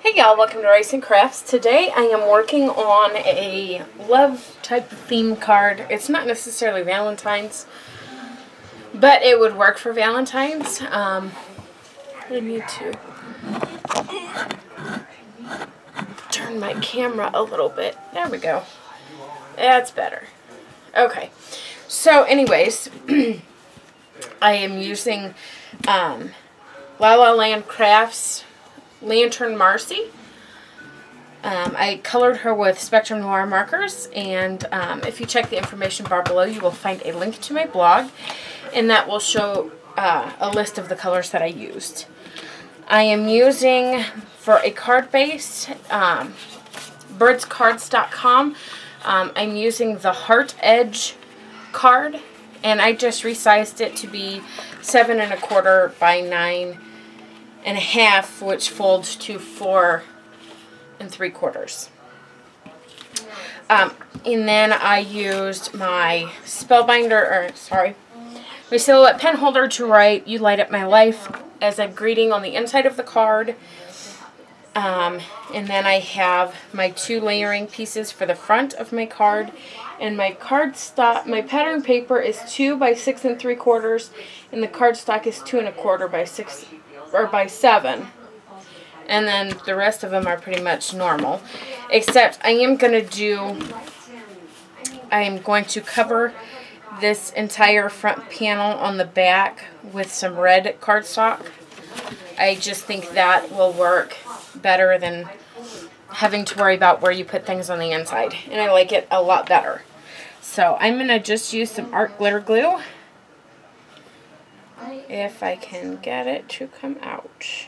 Hey y'all, welcome to Rice and Crafts. Today I am working on a love type theme card. It's not necessarily Valentine's, but it would work for Valentine's. I need to turn my camera a little bit. There we go. That's better. Okay. So anyways, I am using La La Land Crafts Lantern Marcy. I colored her with Spectrum Noir markers, and if you check the information bar below, you will find a link to my blog, and that will show a list of the colors that I used. I am using, for a card base, birdscards.com. I'm using the Heart Edge card, and I just resized it to be 7 1/4 by 9 1/2, which folds to 4 3/4. And then I used my my Silhouette pen holder to write "You Light Up My Life" as a greeting on the inside of the card. And then I have my 2 layering pieces for the front of my card. And my my pattern paper is 2 by 6 3/4, and the cardstock is 2 1/4 by 6 or by 7. And then the rest of them are pretty much normal, except I am going to cover this entire front panel on the back with some red cardstock. I just think that will work better than having to worry about where you put things on the inside, and I like it a lot better. So I'm going to just use some art glitter glue, if I can get it to come out.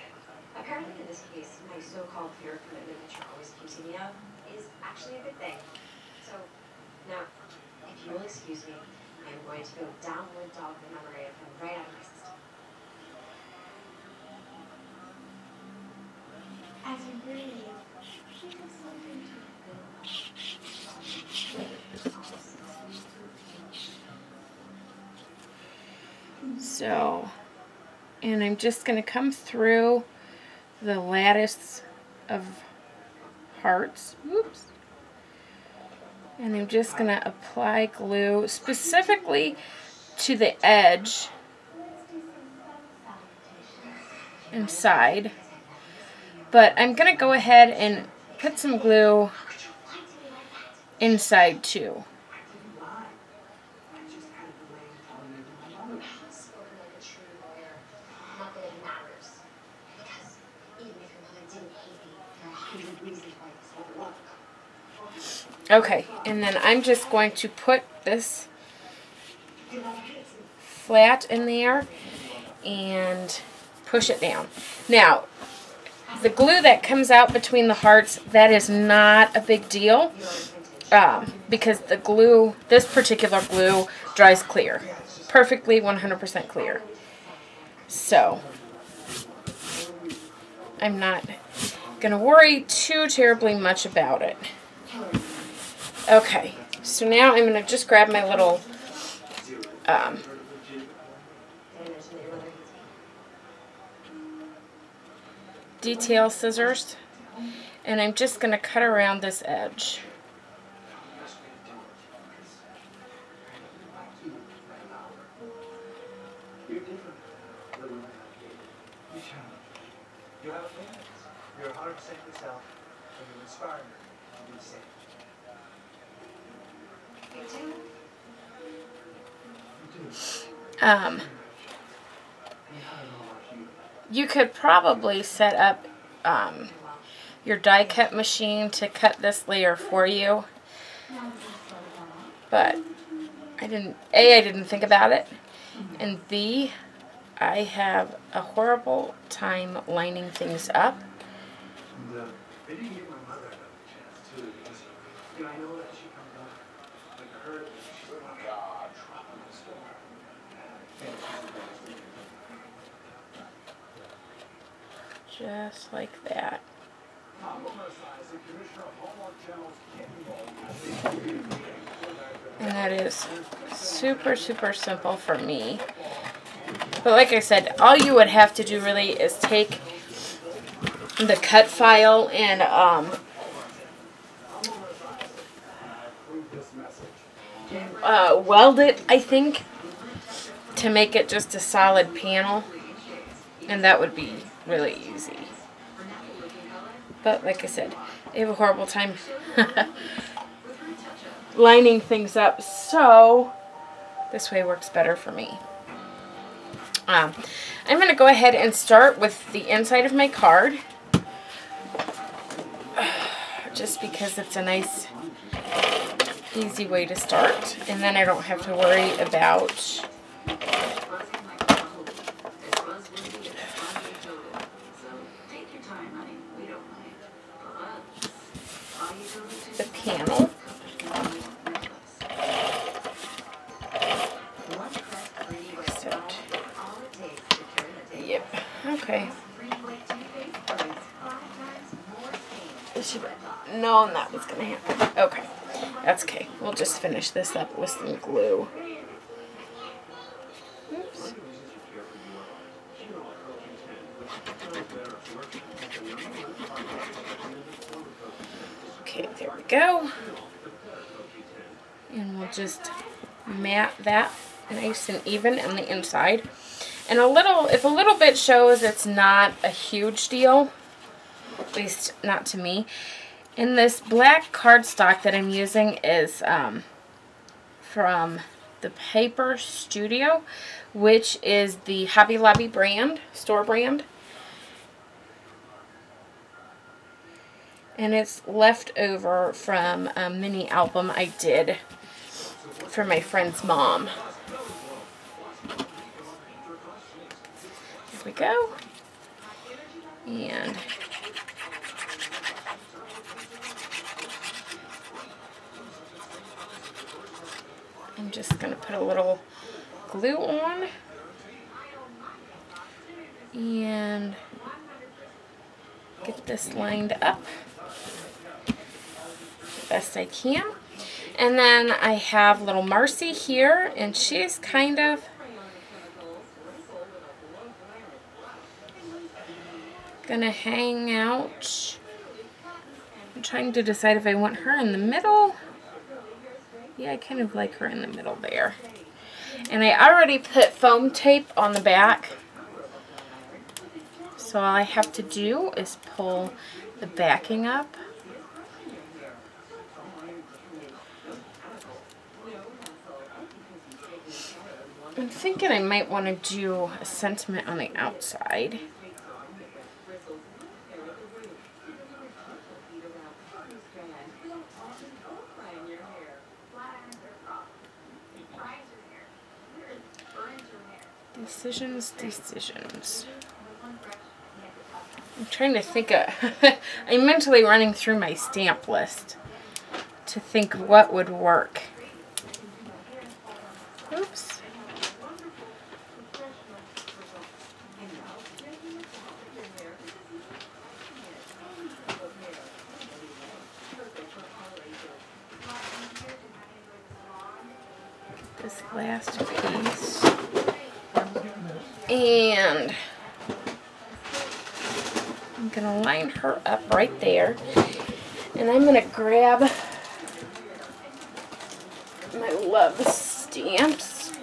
Apparently in this case, my so-called fear of commitment that you're always accusing me of is actually a good thing. So, now, if you will excuse me, I'm going to go downward dog the memory of him right out of my system. As you breathe, think of something to So, and I'm just going to come through the lattice of hearts. Oops. And I'm just going to apply glue specifically to the edge inside. But I'm going to go ahead and put some glue inside too. Okay, and then I'm just going to put this flat in there and push it down. Now, the glue that comes out between the hearts, that is not a big deal, because the glue, this particular glue, dries clear. Perfectly 100% clear. So, I'm not going to worry too terribly much about it. Okay, so now I'm going to just grab my little detail scissors, and I'm just going to cut around this edge. You're 100% yourself, and you inspire me to be the same. You could probably set up your die cut machine to cut this layer for you, but I didn't think about it, and B, I have a horrible time lining things up. They didn't give my mother another chance too, because I know that she comes up like a hurt, and she's like, oh God, drop in the store. Just like that. And that is super, super simple for me. But like I said, all you would have to do really is take the cut file and weld it, I think, to make it just a solid panel, and that would be really easy. But like I said, I have a horrible time lining things up, so this way works better for me. I'm going to go ahead and start with the inside of my card, just because it's a nice, easy way to start, and then I don't have to worry about the panel. Yep. Okay. No, that was gonna happen. Okay. That's okay. We'll just finish this up with some glue. Oops. Okay, there we go. And we'll just mat that nice and even on the inside. And if a little bit shows, it's not a huge deal, at least not to me. And this black cardstock that I'm using is from the Paper Studio, which is the Hobby Lobby brand, store brand. And it's left over from a mini album I did for my friend's mom. There we go. And I'm just going to put a little glue on and get this lined up the best I can. And then I have little Marcy here, and she's kind of gonna hang out. I'm trying to decide if I want her in the middle. Yeah, I kind of like her in the middle there. And I already put foam tape on the back, so all I have to do is pull the backing up. I'm thinking I might want to do a sentiment on the outside. Decisions. I'm trying to think I'm mentally running through my stamp list to think what would work. Oops. This last piece. And I'm going to line her up right there. And I'm going to grab my love stamps.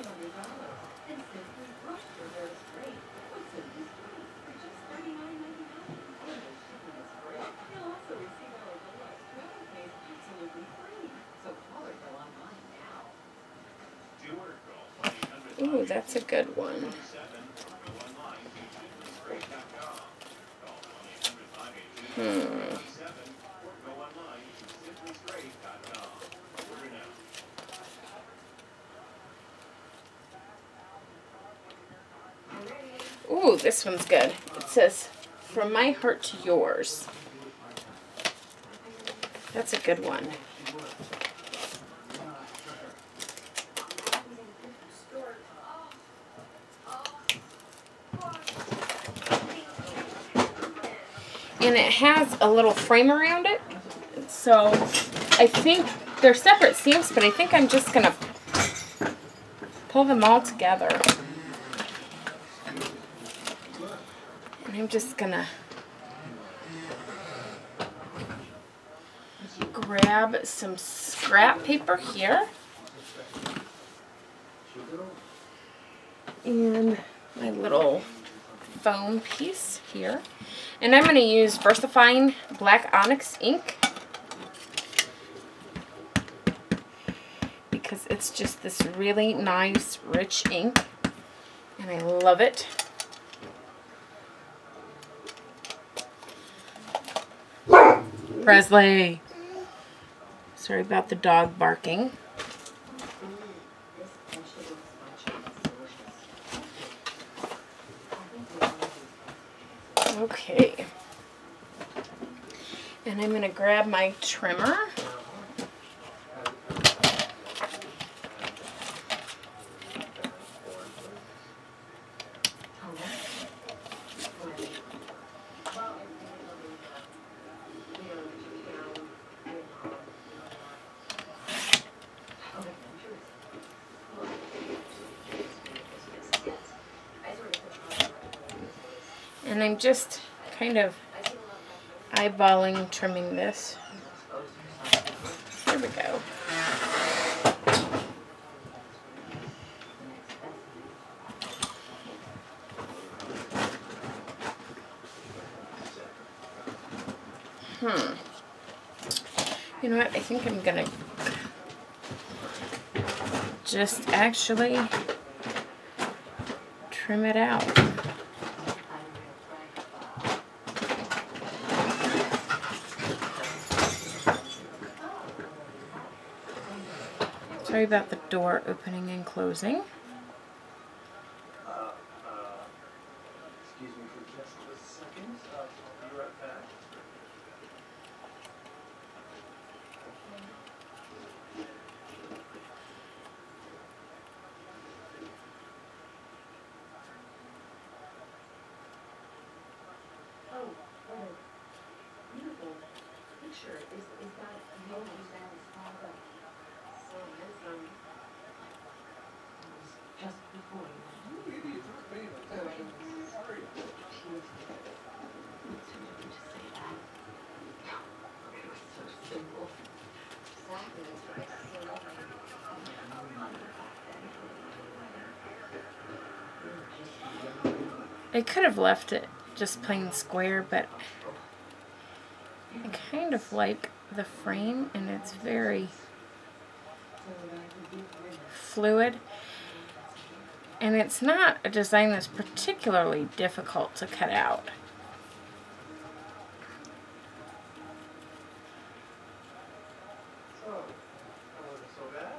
Ooh, that's a good one. Ooh, this one's good. It says, "From my heart to yours." That's a good one. And it has a little frame around it. So I think they're separate stamps, but I think I'm just going to pull them all together. And I'm just going to grab some scrap paper here. And my little foam piece here. And I'm going to use VersaFine Black Onyx ink. Because it's just this really nice, rich ink. And I love it. Presley. Sorry about the dog barking. Okay. And I'm going to grab my trimmer. And I'm just kind of eyeballing trimming this. Here we go. You know what? I think I'm gonna just actually trim it out. Sorry about the door opening and closing. Excuse me for just a second. I'll be right back. Oh, what a beautiful picture. Is that you don't use that as part of so handsome. Just before you went. Exactly, that's right. So lovely. I could have left it just plain square, but I kind of like the frame, and it's very fluid. And it's not a design that's particularly difficult to cut out. So bad?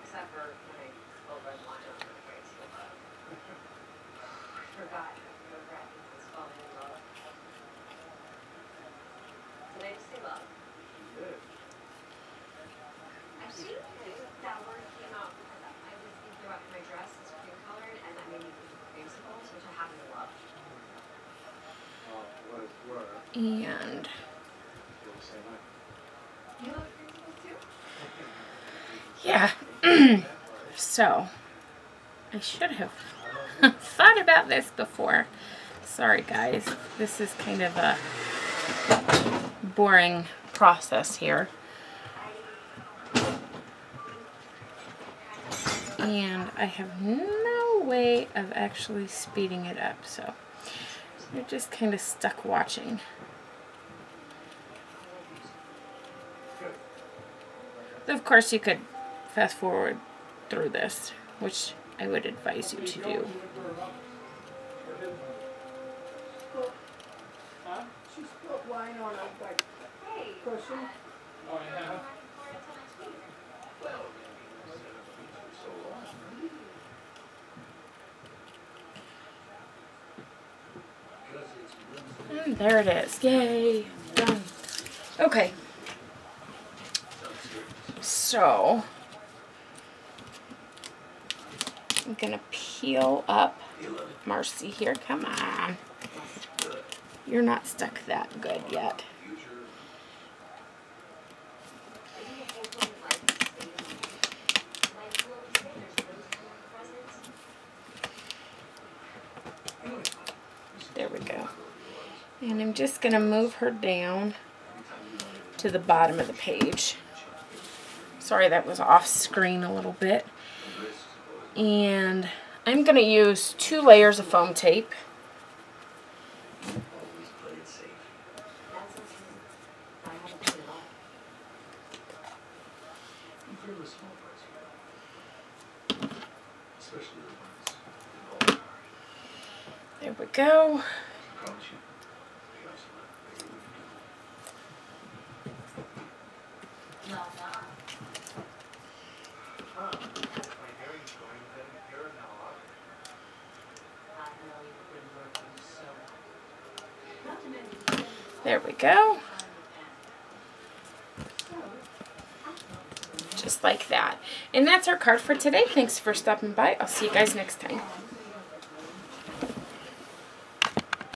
Except for when I spilled red wine on my face. Forgot the red was falling in love. Did I just say love? Good. Actually, that word came out because I was thinking about my dress. It's cream colored, and that made me think of creamsicles, which I happen to love. What it's worth. And Feel the same way. You love creamsicles too? yeah, so I should have thought about this before. Sorry guys, this is kind of a boring process here. And I have no way of actually speeding it up, so you're just kind of stuck watching. Of course, you could fast forward through this, which I would advise you to do. She spilled wine on a like cushion. Oh, yeah. And there it is. Yay! Done. Okay. So, I'm gonna peel up Marcy here. Come on. You're not stuck that good yet. There we go. And I'm just going to move her down to the bottom of the page. Sorry, that was off screen a little bit. And I'm going to use 2 layers of foam tape. There we go. There we go. Just like that. And that's our card for today. Thanks for stopping by. I'll see you guys next time.